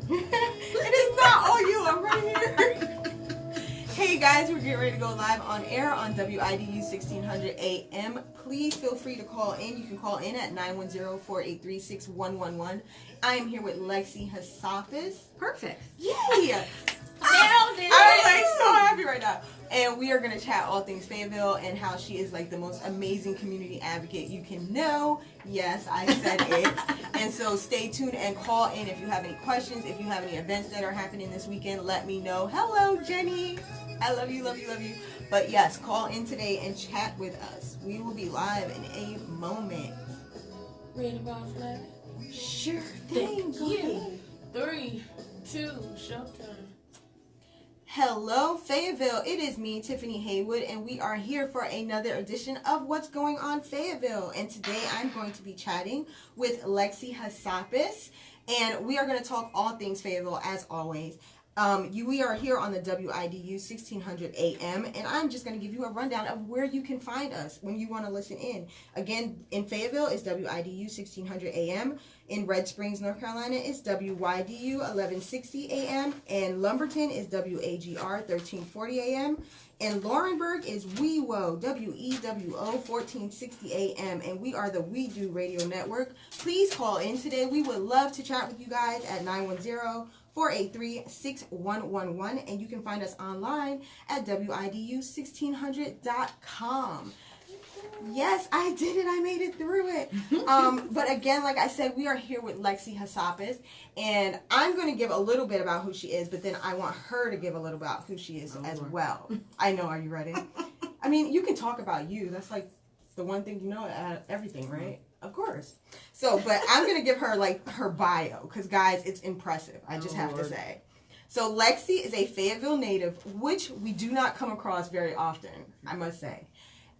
It is not all you. I'm right here. Hey guys, we're getting ready to go live on air on WIDU 1600 AM. Please feel free to call in. You can call in at 910-483-6111. I am here with Lexi Hassafis. Perfect. Yay! Nailed it. I'm like so happy right now. And we are going to chat all things Fayetteville and how she is like the most amazing community advocate you can know. Yes, I said it. And so stay tuned and call in if you have any questions. If you have any events that are happening this weekend, let me know. Hello, Jenny. I love you, love you, love you. But yes, call in today and chat with us. We will be live in a moment. Ready about flag? Sure thing. Thank you. 3, 2, showtime. Hello, Fayetteville. It is me, Tiffany Haywood, and we are here for another edition of What's Going On Fayetteville. And today I'm going to be chatting with Lexi Hassafis, and we are going to talk all things Fayetteville as always. We are here on the WIDU 1600 AM, and I'm just going to give you a rundown of where you can find us when you want to listen in. Again, in Fayetteville, it's WIDU 1600 AM. In Red Springs, North Carolina, it's WYDU 1160 AM. And Lumberton is WAGR 1340 AM. And Laurinburg is WEWO, WEWO 1460 AM. And we are the We Do Radio Network. Please call in today. We would love to chat with you guys at 910-483-6111. And you can find us online at WIDU1600.com. Yes, I did it. I made it through it. But again, like I said, we are here with Lexi Hassafis, and I'm going to give a little bit about who she is, but then I want her to give a little about who she is as well. I know. Are you ready? I mean, you can talk about you. That's like the one thing you know out of everything, right? Of course. So, but I'm going to give her like her bio because, guys, it's impressive. I just have to say. So, Lexi is a Fayetteville native, which we do not come across very often, I must say.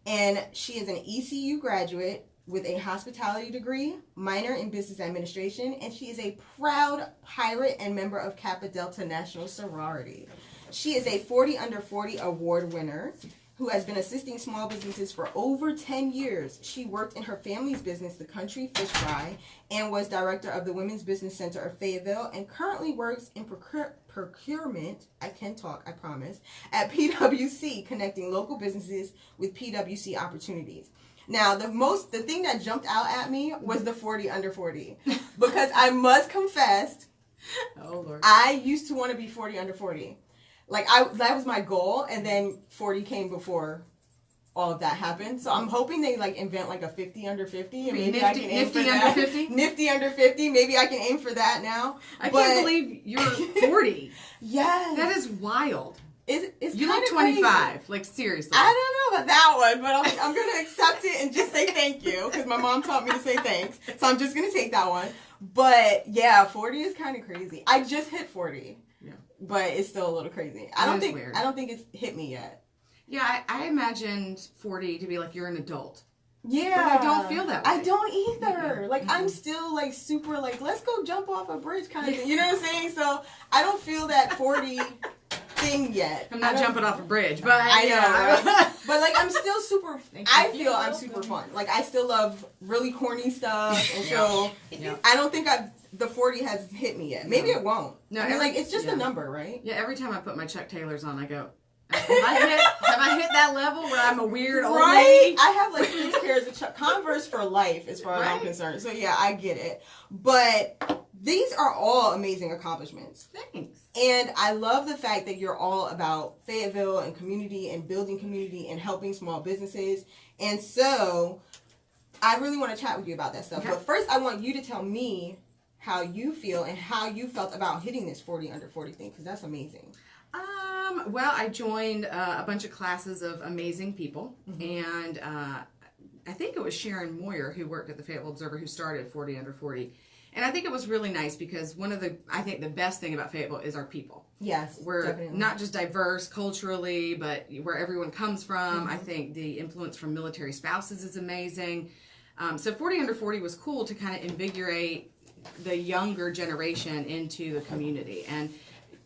And she is an ECU graduate with a hospitality degree, minor in business administration, and she is a proud pirate and member of Kappa Delta National Sorority. She is a 40 Under 40 award winner who has been assisting small businesses for over 10 years. She worked in her family's business, the Country Fish Fry, and was director of the Women's Business Center of Fayetteville, and currently works in procurement, I can talk, I promise, at PwC, connecting local businesses with PwC opportunities. Now, the thing that jumped out at me was the 40 Under 40, because I must confess, Oh, Lord. I used to want to be 40 Under 40. Like, that was my goal, and then 40 came before all of that happened. So I'm hoping they, like, invent, like, a 50 Under 50, and maybe I can aim for that. Nifty Under 50? Nifty Under 50. Maybe I can aim for that now. I can't believe you're 40. Yes. That is wild. It's You look kinda 25. crazy. Like, seriously. I don't know about that one, but I'm going to accept it and just say thank you, because my mom taught me to say thanks. So I'm just going to take that one. But, yeah, 40 is kind of crazy. I just hit 40. Yeah. But it's still a little crazy. I don't think it's hit me yet. Yeah, I imagined 40 to be like you're an adult. Yeah. But I don't feel that way. I don't either. Like, I'm still, like, super, like, let's go jump off a bridge kind of thing. You know what I'm saying? So, I don't feel that 40 thing yet. I'm not jumping off a bridge, but I know. yeah. Right? But, like, I'm still super, I feel I'm super fun. Like, I still love really corny stuff. And so, I don't think the 40 has hit me yet. Maybe it won't. No, I mean, like, it's just a number, right? Yeah, every time I put my Chuck Taylors on, I go, have I hit that level where I'm a weird old lady? I have like 6 pairs of Converse for life as far as I'm concerned. So yeah, I get it. But these are all amazing accomplishments. Thanks. And I love the fact that you're all about Fayetteville and community and building community and helping small businesses. And so I really want to chat with you about that stuff. Okay. But first I want you to tell me how you feel and how you felt about hitting this 40 Under 40 thing, because that's amazing. Well, I joined a bunch of classes of amazing people, and I think it was Sharon Moyer who worked at the Fayetteville Observer who started 40 Under 40. And I think it was really nice because I think the best thing about Fayetteville is our people. Yes, we're definitely. Not just diverse culturally, but where everyone comes from. I think the influence from military spouses is amazing. So 40 Under 40 was cool to kind of invigorate the younger generation into the community. And,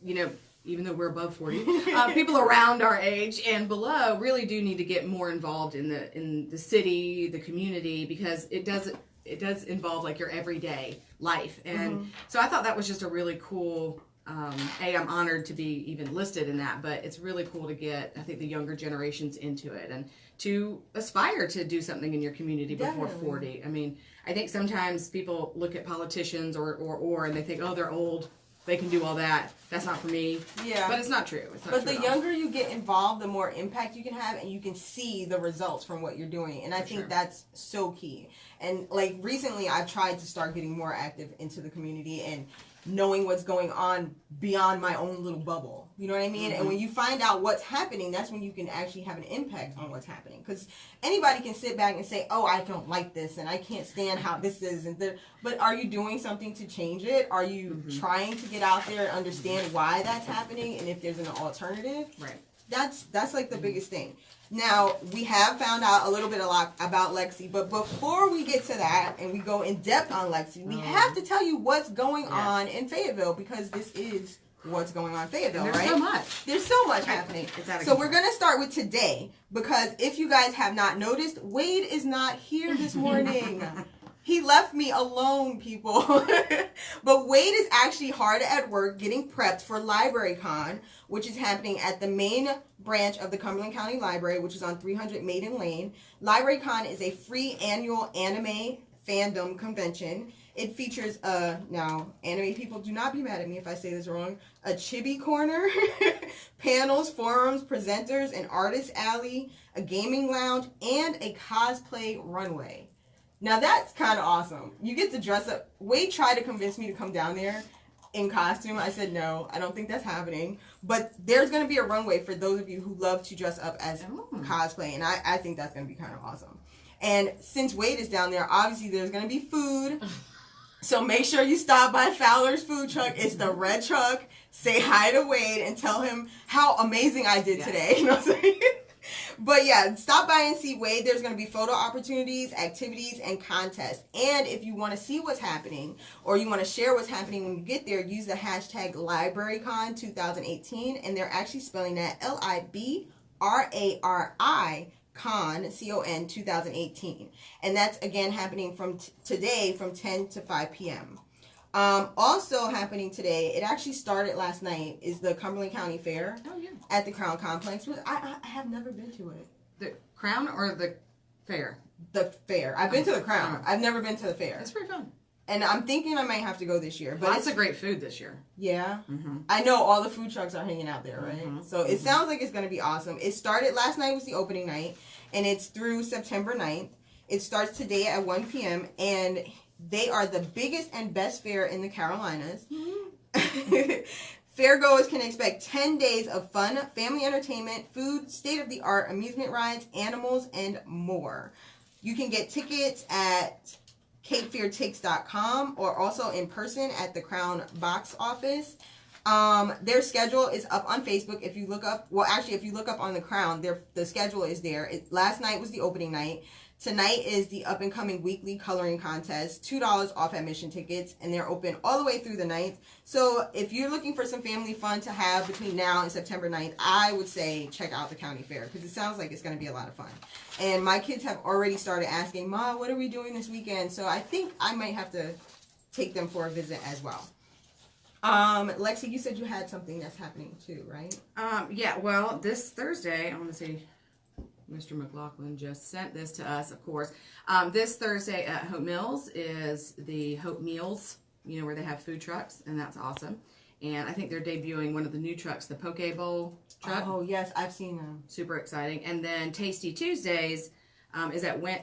you know, even though we're above 40, people around our age and below really do need to get more involved in the city, the community, because it does it does involve like your everyday life. And so I thought that was just a really cool, I'm honored to be even listed in that, but it's really cool to get, I think, the younger generations into it and to aspire to do something in your community before Definitely. 40. I mean, I think sometimes people look at politicians or and they think, oh, they're old, they can do all that. That's not for me. Yeah. But it's not true. It's not But true the at all. younger you get involved, the more impact you can have, and you can see the results from what you're doing. And I think sure. that's so key. And like recently, I've tried to start getting more active into the community and knowing what's going on beyond my own little bubble. You know what I mean? And when you find out what's happening, that's when you can actually have an impact on what's happening. Because anybody can sit back and say, oh, I don't like this and I can't stand how this is. But are you doing something to change it? Are you trying to get out there and understand why that's happening and if there's an alternative? Right. That's like the biggest thing. Now, we have found out a little bit about Lexi, but before we get to that and we go in depth on Lexi, we have to tell you what's going on in Fayetteville, because this is what's going on in Fayetteville, And there's right? so much. There's so much happening. It's out of So control. we're going to start with today, because if you guys have not noticed, Wade is not here this morning. He left me alone, people. But Wade is actually hard at work getting prepped for LibraryCon, which is happening at the main branch of the Cumberland County Library, which is on 300 Maiden Lane. LibraryCon is a free annual anime fandom convention. It features now anime people, do not be mad at me if I say this wrong, a chibi corner, panels, forums, presenters, an artist alley, a gaming lounge, and a cosplay runway. Now that's kind of awesome. You get to dress up. Wade tried to convince me to come down there in costume. I said no, I don't think that's happening. But there's going to be a runway for those of you who love to dress up as cosplay, and I think that's going to be kind of awesome. And since Wade is down there, obviously there's going to be food. So make sure you stop by Fowler's food truck. It's the red truck. Say hi to Wade and tell him how amazing I did today. You know what I'm saying? But yeah, stop by and see Wade. There's going to be photo opportunities, activities, and contests. And if you want to see what's happening or you want to share what's happening when you get there, use the hashtag LibraryCon 2018. And they're actually spelling that LIBRARI Con, C-O-N 2018. And that's again happening from today from 10 to 5 p.m. Also happening today, it actually started last night, is the Cumberland County Fair at the Crown Complex. I have never been to it. The Crown or the Fair? The fair. I've been to the Crown. I've never been to the fair. It's pretty fun. And I'm thinking I might have to go this year. But Lots of great food this year. Yeah. I know all the food trucks are hanging out there, right? So it sounds like it's going to be awesome. It started last night, was the opening night, and it's through September 9th. It starts today at 1 p.m. and they are the biggest and best fair in the Carolinas. Fairgoers can expect 10 days of fun, family entertainment, food, state-of-the-art amusement rides, animals, and more. You can get tickets at CapeFairTix.com or also in person at the Crown box office. Their schedule is up on Facebook. If you look up, if you look up on the Crown, the schedule is there. Last night was the opening night. Tonight is the up-and-coming weekly coloring contest, $2 off admission tickets, and they're open all the way through the 9th. So if you're looking for some family fun to have between now and September 9th, I would say check out the county fair, because it sounds like it's going to be a lot of fun. And my kids have already started asking, Ma, what are we doing this weekend? So I think I might have to take them for a visit as well. Lexi, you said you had something that's happening too, right? Yeah, well, this Thursday, I want to see, Mr. McLaughlin just sent this to us, of course. This Thursday at Hope Mills is the Hope Meals, where they have food trucks, and that's awesome. And I think they're debuting one of the new trucks, the Poke Bowl truck. Oh, yes, I've seen them. Super exciting. And then Tasty Tuesdays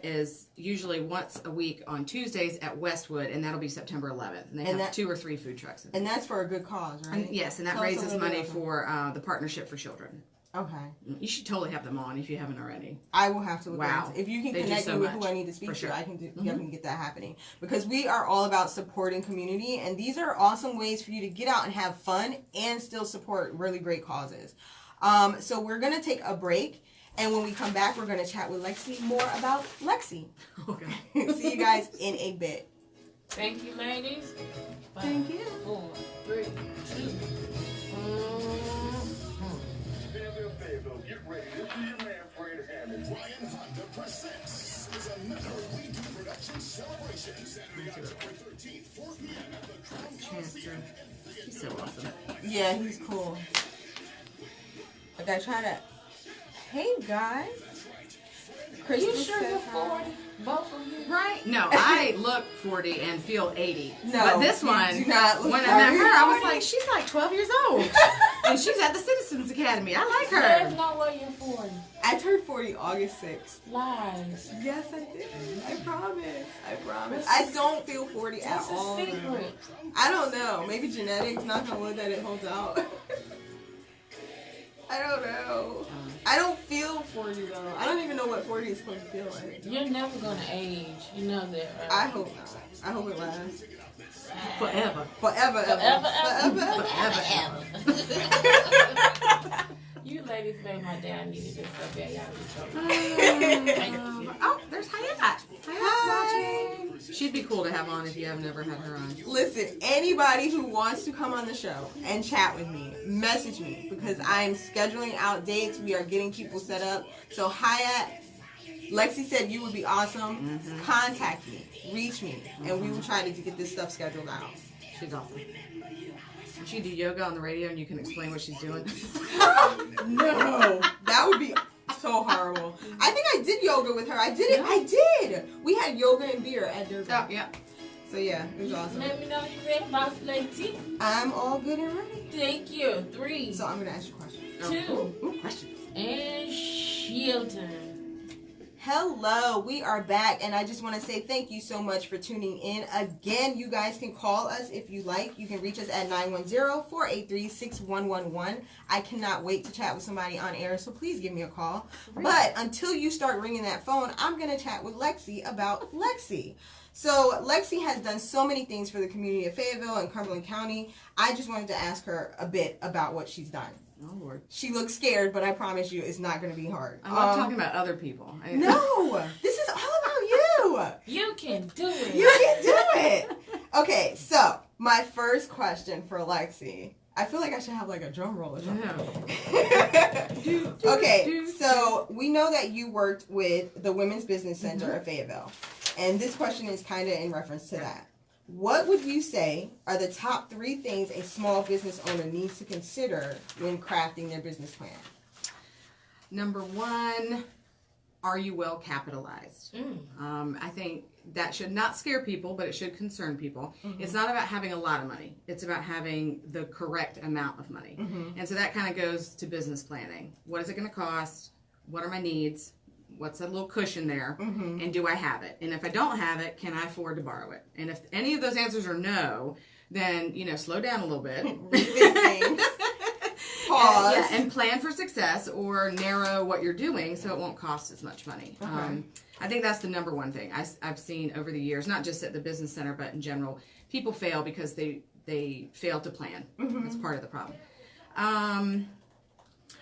is usually once a week on Tuesdays at Westwood, and that'll be September 11th. And they have 2 or 3 food trucks. And that's for a good cause, right? And yes, and that raises money for the Partnership for Children. Okay. You should totally have them on if you haven't already. I will have to look Wow. at it. If you can They do connect so me with much. who I need to speak For to, sure. I can definitely get that happening. Because we are all about supporting community, and these are awesome ways for you to get out and have fun and still support really great causes. So we're going to take a break, and when we come back, we're going to chat with Lexi more about Lexi. Okay. See you guys in a bit. Thank you, ladies. 5, Thank you. 4, 3, 2. Fayetteville, get ready. This is your man, Fred Hammond. Ryan Honda presents is another We Do production Chancer. He's so awesome. Yeah, he's cool. I gotta try that. Hey guys. Crystal You sure said you're hi. 40? Both of you? Right? No, I look 40 and feel 80. No, but this you one, do not look when I met 40. her, I was like, she's like 12 years old. And she's at the Citizens Academy. I like There's her. no way you're 40. I turned 40 August 6th. Lies. Yes, I did. I promise. I promise. What's I don't feel 40 at What's the all. secret? I don't know. Maybe genetics. Knock on wood that it holds out. I don't know. I don't feel 40 though. I don't even know what 40 is supposed to feel like. You're never gonna age. You know that, right? I hope not. I hope it lasts. Forever. Forever, ever. Forever. You ladies made my day. I needed this so bad. Y'all be so Oh, there's Hayat. Hayat's watching. She'd be cool to have on if you have never had her on. Listen, anybody who wants to come on the show and chat with me, message me because I am scheduling out dates. We are getting people set up. So Hayat, Lexi said you would be awesome. Contact me, reach me, and we will try to get this stuff scheduled out. She's awesome. She do yoga on the radio and you can explain what she's doing. No, that would be so horrible. I think I did yoga with her. I did it. I did. We had yoga and beer at Durban. Oh, yeah. So yeah, it was awesome. Let me know you ready, Boss Lady. I'm all good and ready. Thank you. 3, So I'm gonna ask you a question. 2, Ooh, questions. and Shieldon. Hello, we are back, and I just want to say thank you so much for tuning in. Again, you guys can call us if you like. You can reach us at 910-483-6111. I cannot wait to chat with somebody on air, so please give me a call. But until you start ringing that phone, I'm going to chat with Lexi about Lexi. So Lexi has done so many things for the community of Fayetteville and Cumberland County. I just wanted to ask her a bit about what she's done. Oh, Lord. She looks scared, but I promise you it's not going to be hard. I love talking about other people. No, this is all about you. You can do it. You can do it. Okay, so my first question for Lexi. I feel like I should have like a drum roll or something. Okay, so we know that you worked with the Women's Business Center of Fayetteville. And this question is kind of in reference to that. What would you say are the top 3 things a small business owner needs to consider when crafting their business plan? Number 1, are you well capitalized? I think that should not scare people, but it should concern people. It's not about having a lot of money. It's about having the correct amount of money. And so that kind of goes to business planning. What is it going to cost? What are my needs? What's that little cushion there? And do I have it? And if I don't have it, can I afford to borrow it? And if any of those answers are no, then, slow down a little bit. Pause. And plan for success or narrow what you're doing so it won't cost as much money. Okay. I think that's the number one thing I've seen over the years, not just at the business center, but in general. People fail because they fail to plan. That's part of the problem.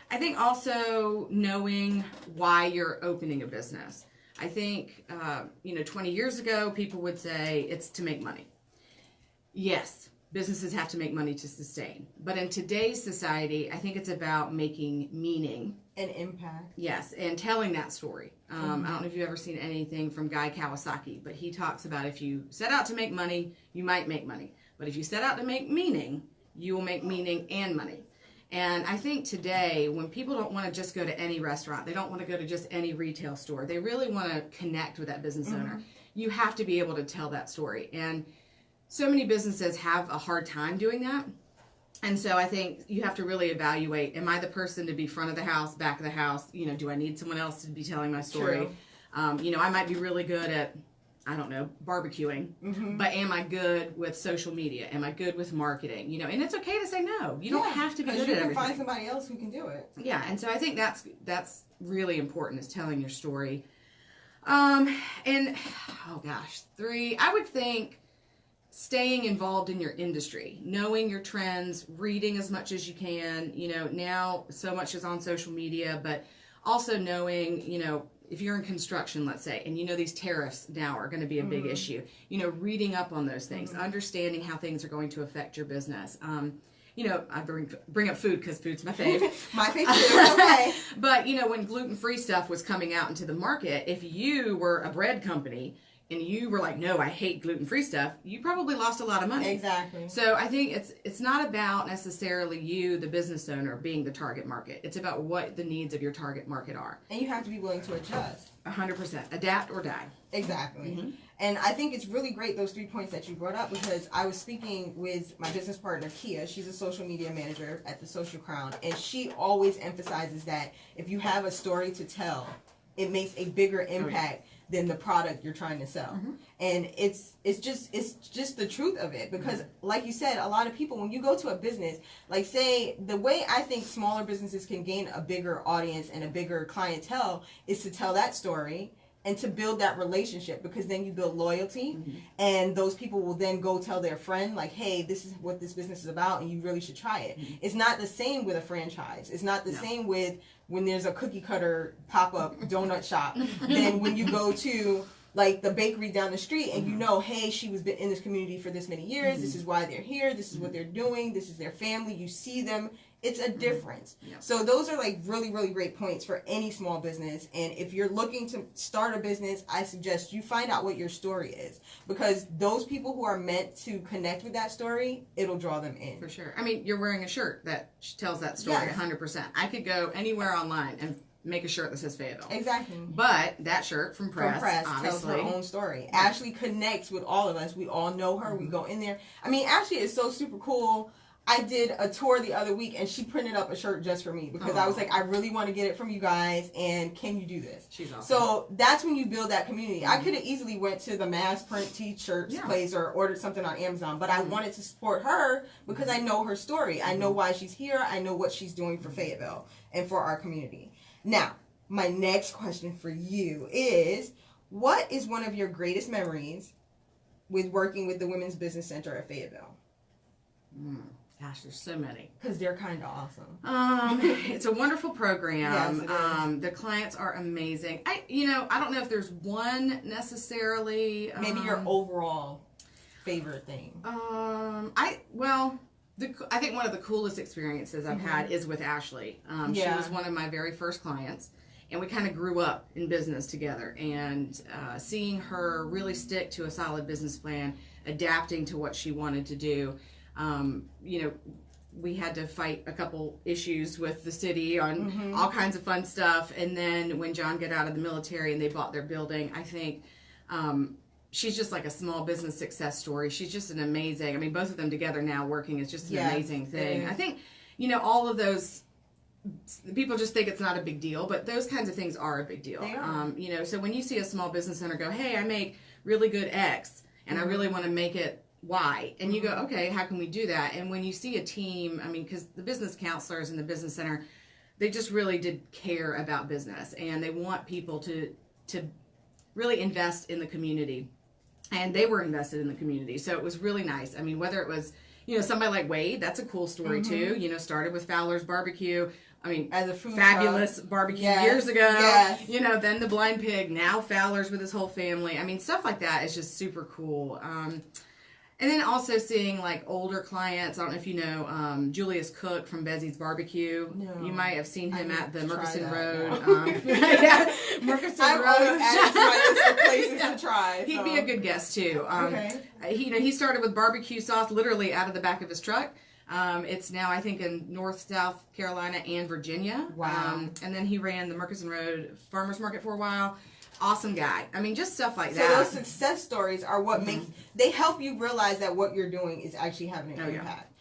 I think also knowing why you're opening a business. I think, 20 years ago, people would say it's to make money. Yes, businesses have to make money to sustain. But in today's society, I think it's about making meaning. An impact. Yes, and telling that story. I don't know if you've ever seen anything from Guy Kawasaki, but he talks about if you set out to make money, you might make money. But if you set out to make meaning, you will make meaning and money. And I think today, when people don't want to just go to any restaurant, they don't want to go to just any retail store, they really want to connect with that business owner. You have to be able to tell that story. And so many businesses have a hard time doing that. And so I think you have to really evaluate, am I the person to be front of the house, back of the house? Do I need someone else to be telling my story? True. I might be really good at, barbecuing, but am I good with social media? Am I good with marketing? And it's okay to say no. You don't have to be good at you can everything. find somebody else who can do it. Yeah, and so I think that's really important, is telling your story. 3, I would think staying involved in your industry, knowing your trends, reading as much as you can. Now so much is on social media, but also knowing, if you're in construction, let's say, and these tariffs now are going to be a big issue, reading up on those things, understanding how things are going to affect your business. I bring up food because food's my fave. My fave too, okay. But, when gluten-free stuff was coming out into the market, if you were a bread company, and you were like, no, I hate gluten-free stuff, you probably lost a lot of money. Exactly. So I think it's not about necessarily you, the business owner, being the target market. It's about what the needs of your target market are. And you have to be willing to adjust. 100%. Adapt or die. Exactly. Mm-hmm. And I think it's really great, those 3 points that you brought up, because I was speaking with my business partner, Kia. She's a social media manager at the Social Crown. And she always emphasizes that if you have a story to tell, it makes a bigger impact than the product you're trying to sell. Mm-hmm. And it's just the truth of it, because like you said, a lot of people, when you go to a business, like say, the way I think smaller businesses can gain a bigger audience and a bigger clientele is to tell that story and to build that relationship, because then you build loyalty, and those people will then go tell their friend, like, hey, this is what this business is about and you really should try it. It's not the same with a franchise. It's not the same with when there's a cookie cutter pop-up donut shop than when you go to like the bakery down the street and you know, hey, she was been in this community for this many years, this is why they're here, this is what they're doing, this is their family, you see them. It's a difference. Yep. So those are like really, really great points for any small business. And if you're looking to start a business, I suggest you find out what your story is, because those people who are meant to connect with that story, it'll draw them in. For sure. I mean, you're wearing a shirt that tells that story. Yes. 100%. I could go anywhere online and make a shirt that says Fayetteville. Exactly. But that shirt from Press, tells her own story. Ashley connects with all of us. We all know her. We go in there. I mean, Ashley is so super cool. I did a tour the other week, and she printed up a shirt just for me, because I was like, I really want to get it from you guys, and can you do this? She's awesome. So that's when you build that community. I could have easily went to the mass print t-shirts place or ordered something on Amazon, but I wanted to support her because I know her story. I know why she's here. I know what she's doing for Fayetteville and for our community. Now, my next question for you is, what is one of your greatest memories with working with the Women's Business Center at Fayetteville? Gosh, there's so many. Because they're kind of awesome. It's a wonderful program. Yes, it is. The clients are amazing. I don't know if there's one necessarily. Maybe your overall favorite thing. I think one of the coolest experiences I've had is with Ashley. She was one of my very first clients, and we kind of grew up in business together. And seeing her really stick to a solid business plan, adapting to what she wanted to do. We had to fight a couple issues with the city on all kinds of fun stuff. And then when John got out of the military and they bought their building, I think she's just like a small business success story. She's just an amazing, both of them together now working is just an amazing thing. I think, all of those, people just think it's not a big deal, but those kinds of things are a big deal. They are. So when you see a small business owner go, hey, I make really good X and I really want to make it Y, and you go, okay, how can we do that? And when you see a team, because the business counselors in the business center, they just really did care about business, and they want people to really invest in the community, and they were invested in the community. So it was really nice. Whether it was, somebody like Wade, that's a cool story too. Started with Fowler's Barbecue. As a food fabulous truck. barbecue years ago. Yes. Then the Blind Pig, now Fowler's with his whole family. Stuff like that is just super cool. And then also seeing like older clients. I don't know if you know Julius Cook from Bezzy's Barbecue. No. You might have seen him at the Murkison that, Road. Murkison Road. always added to my list of places to try. He'd be a good guest too. Okay. He started with barbecue sauce literally out of the back of his truck. It's now, I think, in North, South Carolina and Virginia. Wow. And then he ran the Murkison Road Farmers Market for a while. Awesome guy. Just stuff like that. So those success stories are what they help you realize that what you're doing is actually having an impact.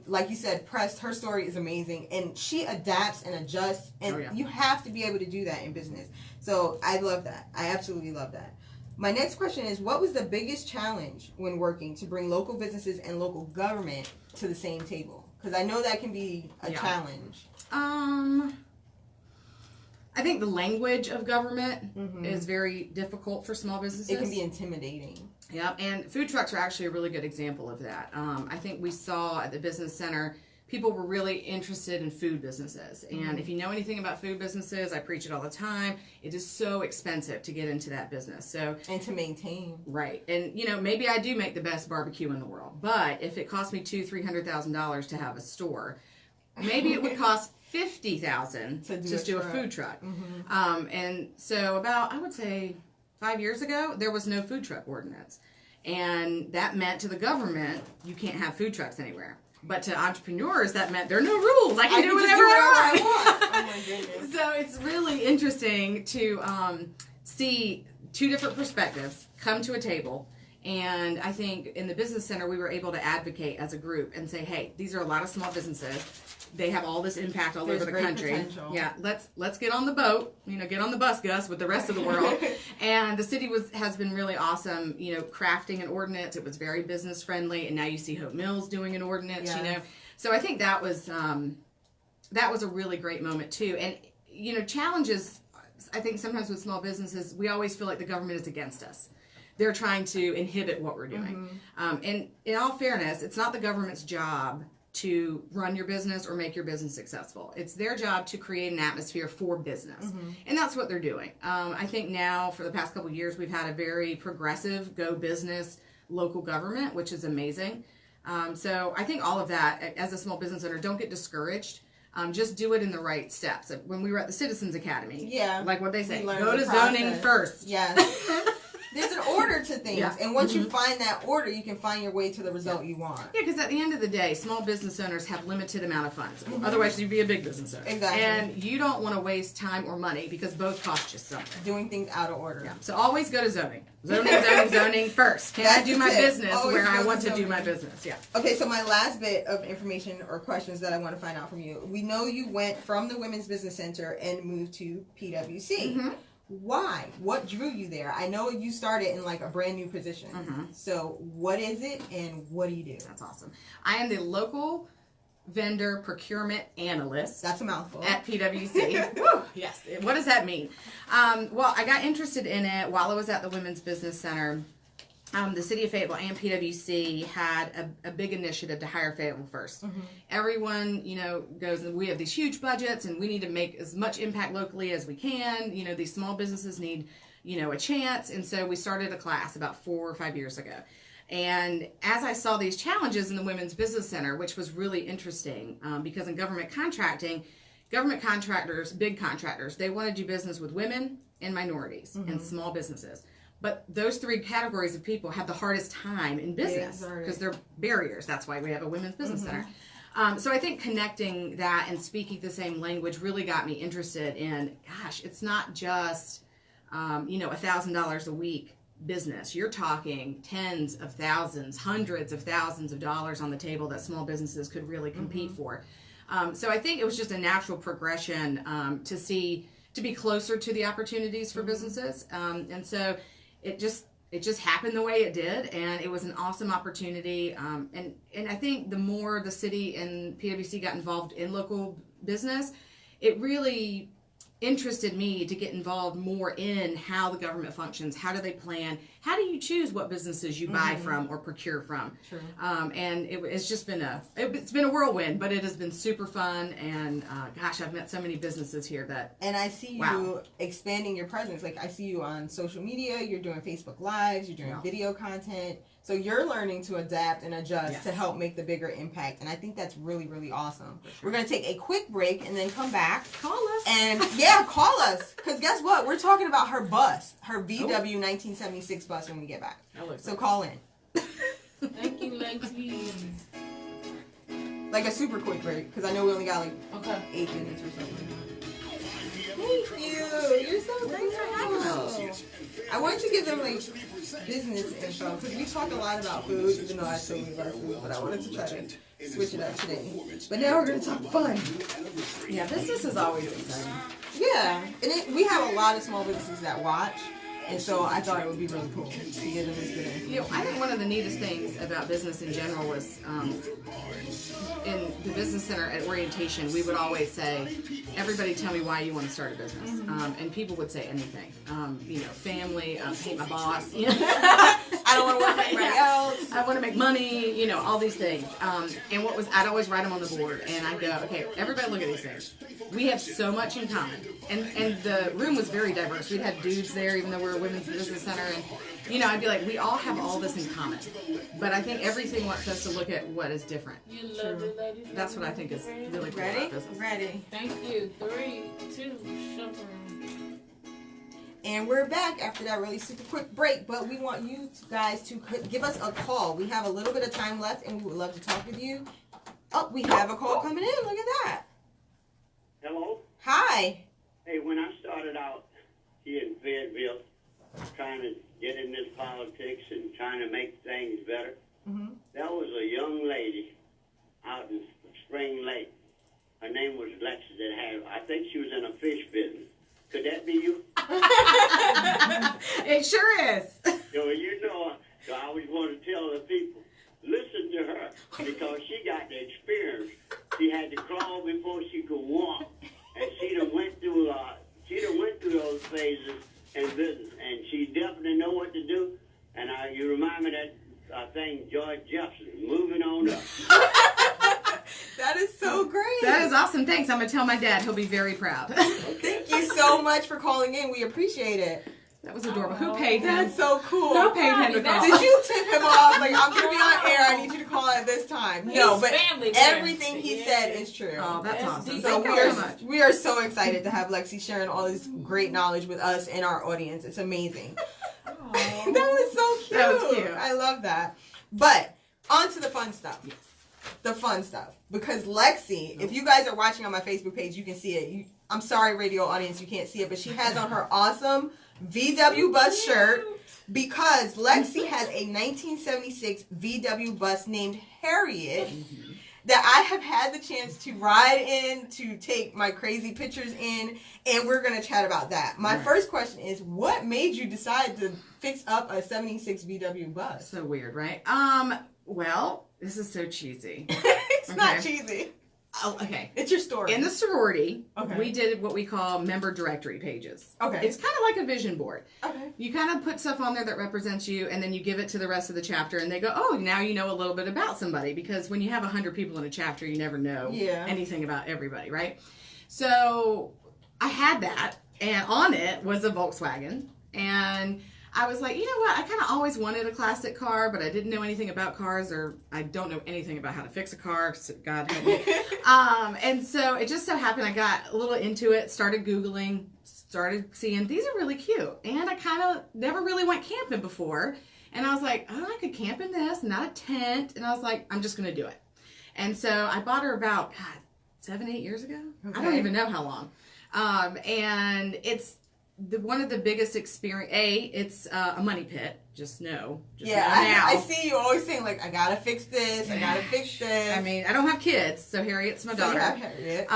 Like you said, Press, her story is amazing, and she adapts and adjusts, and you have to be able to do that in business. So I love that. I absolutely love that. My next question is, what was the biggest challenge when working to bring local businesses and local government to the same table? Because I know that can be a challenge. I think the language of government is very difficult for small businesses. It can be intimidating. Yep, and food trucks are actually a really good example of that. I think we saw at the business center, people were really interested in food businesses. And if you know anything about food businesses, I preach it all the time, it is so expensive to get into that business. And to maintain. Right. And, maybe I do make the best barbecue in the world, but if it cost me $200,000-$300,000 to have a store, maybe it would cost $50,000 to do a food truck. And so about, I would say, 5 years ago, there was no food truck ordinance. And that meant to the government, you can't have food trucks anywhere. But to entrepreneurs, that meant there are no rules. I can do whatever I want. Oh my goodness. So it's really interesting to see two different perspectives come to a table. And I think in the business center, we were able to advocate as a group and say, hey, these are a lot of small businesses. They have all this impact all over the country. Potential. Yeah, let's get on the boat, get on the bus, Gus, with the rest of the world. And the city has been really awesome, crafting an ordinance. It was very business friendly, and now you see Hope Mills doing an ordinance, Yes. So I think that was a really great moment too. And challenges, I think sometimes with small businesses, we always feel like the government is against us. They're trying to inhibit what we're doing. And in all fairness, it's not the government's job to run your business or make your business successful. It's their job to create an atmosphere for business. And that's what they're doing. I think now for the past couple of years, we've had a very progressive go business local government, which is amazing. So I think all of that, as a small business owner, don't get discouraged. Just do it in the right steps. When we were at the Citizens Academy, like what they say, go to zoning first. Yes. There's an order to things, Yeah. and once you find that order, you can find your way to the result you want. Yeah, because at the end of the day, small business owners have limited amount of funds. Otherwise, you'd be a big business owner. Exactly. And you don't want to waste time or money because both cost you something. Doing things out of order. Yeah. So always go to zoning. Zoning first. Can That's I do the my tip. business Always where go I to want to do zoning. my business? Yeah. Okay, so my last bit of information or questions that I want to find out from you. We know you went from the Women's Business Center and moved to PwC. Why? What drew you there? I know you started in like a brand new position. So what is it and what do you do? That's awesome. I am the local vendor procurement analyst. That's a mouthful. At PwC. Woo, yes. What does that mean? Well, I got interested in it while I was at the Women's Business Center. The City of Fayetteville and PwC had a big initiative to hire Fayetteville first. Everyone, goes, we have these huge budgets and we need to make as much impact locally as we can. These small businesses need, a chance. And so we started a class about 4 or 5 years ago. And as I saw these challenges in the Women's Business Center, which was really interesting, because in government contracting, government contractors, big contractors, they want to do business with women and minorities and small businesses. But those 3 categories of people have the hardest time in business because they're barriers. That's why we have a Women's Business Center. So I think connecting that and speaking the same language really got me interested in, gosh, it's not just, $1,000 a week business. You're talking tens of thousands, hundreds of thousands of dollars on the table that small businesses could really compete for. So I think it was just a natural progression to be closer to the opportunities for businesses. And so it just happened the way it did, and it was an awesome opportunity. And I think the more the city and PwC got involved in local business, it really interested me to get involved more in how the government functions. How do they plan? How do you choose what businesses you buy from or procure from? True. And it's just been it's been a whirlwind, but it has been super fun. And gosh, I've met so many businesses here that. And I see you expanding your presence. Like I see you on social media. You're doing Facebook Lives. You're doing video content. So you're learning to adapt and adjust to help make the bigger impact. And I think that's really, really awesome. Sure. We're going to take a quick break and then come back. Call us. And call us. Because guess what? We're talking about her bus, her VW 1976 bus when we get back. So call in. Thank you, ladies. Like a super quick break. Because I know we only got 8 minutes or something. Thank you. You're so great for having us. I wanted to give them business info because we talk a lot about food, even though I still love food, but I wanted to try to switch it up today. But now we're going to talk fun. Yeah, business is always exciting. Yeah, and we have a lot of small businesses that watch. And so I thought it would be really cool to give them this good information. I think one of the neatest things about business in general was in the business center at orientation, we would always say, everybody tell me why you want to start a business. And people would say anything. Family, hate my boss. I don't want to work for anybody else. I want to make money, all these things. And I'd always write them on the board. And I'd go, okay, everybody look at these things. We have so much in common. And the room was very diverse. We had dudes there, even though we're a women's business center. And, I'd be like, we all have all this in common. But I think everything wants us to look at what is different. You love it, ladies. That's what I think is really cool about business. Ready. Thank you. 3, 2, shuffle. And we're back after that really super quick break, but we want you guys to give us a call. We have a little bit of time left, and we would love to talk with you. Oh, we have a call coming in. Look at that. Hello? Hi. Hey, when I started out here in Fayetteville, trying to get in this politics and trying to make things better, there was a young lady out in Spring Lake. Her name was Lexi that had, I think she was in a fish business. Could that be you? It sure is. So you know, so I always want to tell the people, listen to her, because she got the experience. She had to crawl before she could walk, and she done went through those phases in business, and she definitely know what to do. And you remind me that thing, George Jefferson, moving on up. That is so great. That is awesome. Thanks. I'm going to tell my dad. He'll be very proud. Thank you so much for calling in. We appreciate it. That was adorable. Who paid him? That's so cool. Who paid him to call? Did you tip him off? Like, I'm going to be on air. I need you to call at this time. No, He's but family man. everything he said is true. Oh, that's That's awesome. deep. So Thank you so much. we are so excited to have Lexi sharing all this great knowledge with us and our audience. It's amazing. That was so cute. That was cute. I love that. But on to the fun stuff. Yes. The fun stuff. Because Lexi, if you guys are watching on my Facebook page, you can see it. I'm sorry, radio audience, you can't see it, but she has on her awesome VW bus shirt because Lexi has a 1976 VW bus named Harriet that I have had the chance to ride in, to take my crazy pictures in, and we're going to chat about that. My first question is, what made you decide to fix up a 76 VW bus? So weird, right? Well, this is so cheesy. It's not Okay. cheesy. Oh, okay. It's your story. In the sorority, Okay. we did what we call member directory pages. Okay. It's kind of like a vision board. Okay. You kind of put stuff on there that represents you, and then you give it to the rest of the chapter, and they go, oh, now you know a little bit about somebody, because when you have 100 people in a chapter, you never know anything about everybody, right? So I had that, and on it was a Volkswagen, and I was like, you know what, I kind of always wanted a classic car, but I didn't know anything about cars, or I don't know anything about how to fix a car, so God help me. And so it just so happened I got a little into it, started Googling, started seeing, these are really cute. And I kind of never really went camping before. And I was like, oh, I could camp in this, not a tent. And I was like, I'm just going to do it. And so I bought her about, God, 7-8 years ago? I don't even know how long. And it's one of the biggest experience. It's a money pit. Just know. Just know now. I see you always saying, like, I gotta fix this, I gotta fix this. I mean, I don't have kids, so Harriet's my daughter. So you have Harriet.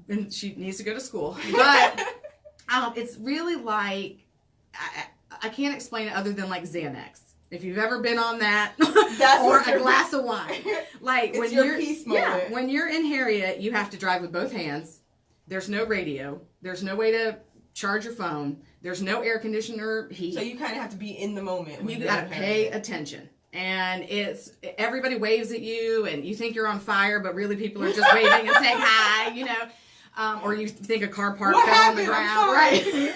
And she needs to go to school. But it's really like, I can't explain it other than like Xanax. If you've ever been on that, That's or what a glass of wine. Like It's when your you're peace moment. Yeah, when you're in Harriet, you have to drive with both hands. There's no radio. There's no way to charge your phone. There's no air conditioner, heat. So you kind of have to be in the moment. when You you're gotta in pay Harriet. attention. And it's, everybody waves at you and you think you're on fire, but really people are just waving and saying hi, you know. Or you think a car part What fell on the happened? ground. I'm sorry. Right.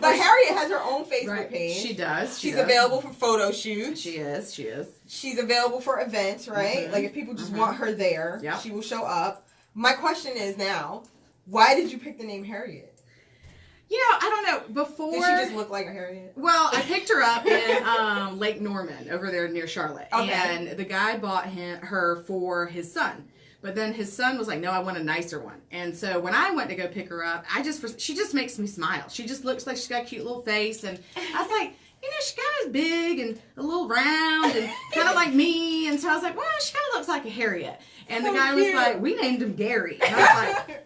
But Harriet has her own Facebook Right. page. She does. She's available for photo shoots. She is. She's available for events, right? Mhm. Like if people just want her there, Yep. she will show up. My question is now, why did you pick the name Harriet? You know, I don't know. Before. Did she just look like a Harriet? Well, I picked her up in Lake Norman over there near Charlotte. Okay. And the guy bought her for his son. But then his son was like, no, I want a nicer one. And so when I went to go pick her up, she just makes me smile. She just looks like she's got a cute little face. And I was like, you know, she's kind of big and a little round and kind of like me. And so I was like, well, she kind of looks like a Harriet. And So the guy cute. was like, we named him Gary. And I was like,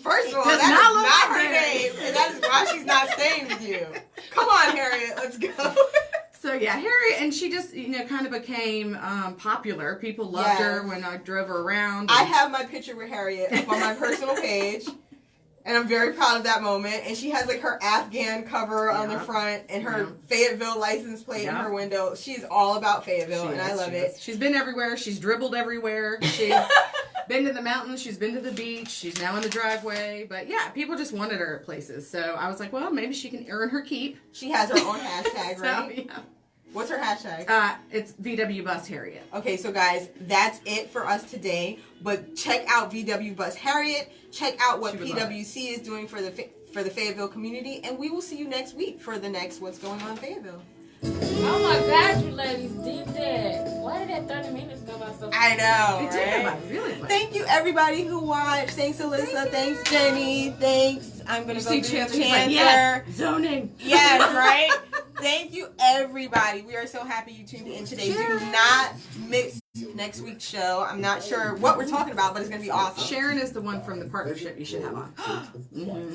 First of all, Does that not is look not like her Harriet. name, and that is why she's not staying with you. Come on, Harriet, let's go. so yeah, Harriet, and she just, you know, kind of became popular. People loved her Yes. when I drove her around. I and- have my picture with Harriet up on my personal page, and I'm very proud of that moment. And she has like her Afghan cover on the Yeah. front and her Yeah. Fayetteville license plate in Yeah. her window. She's all about Fayetteville, She and I is, love she it. is. She's been everywhere. She's dribbled everywhere. She's been to the mountains. She's been to the beach. She's now in the driveway. But yeah, people just wanted her at places. So I was like, well, maybe she can earn her keep. She has her own hashtag, So, right? yeah. What's her hashtag? It's VW Bus Harriet. Okay, so guys, that's it for us today. But check out VW Bus Harriet. Check out what She would love PWC is doing for the for the Fayetteville community, and we will see you next week for the next What's Going On Fayetteville. Oh my God, you ladies did that. Why did that 30 minutes go by so fast? I know, It did right? go by really quick. Thank you, everybody who watched. Thanks, Alyssa. Thanks, Jenny. Thanks. I'm going You to go see do Chance, the she's like, Chancer. yes, zoning. Yes, right? Thank you, everybody. We are so happy you tuned in today. Do not miss next week's show. I'm not sure what we're talking about, but it's going to be awesome. Sharon is the one from the partnership you should have on.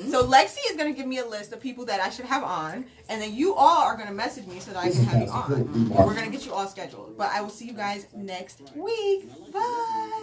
So Lexi is going to give me a list of people that I should have on, and then you all are going to message me so that I can have you on. And we're going to get you all scheduled. But I will see you guys next week. Bye.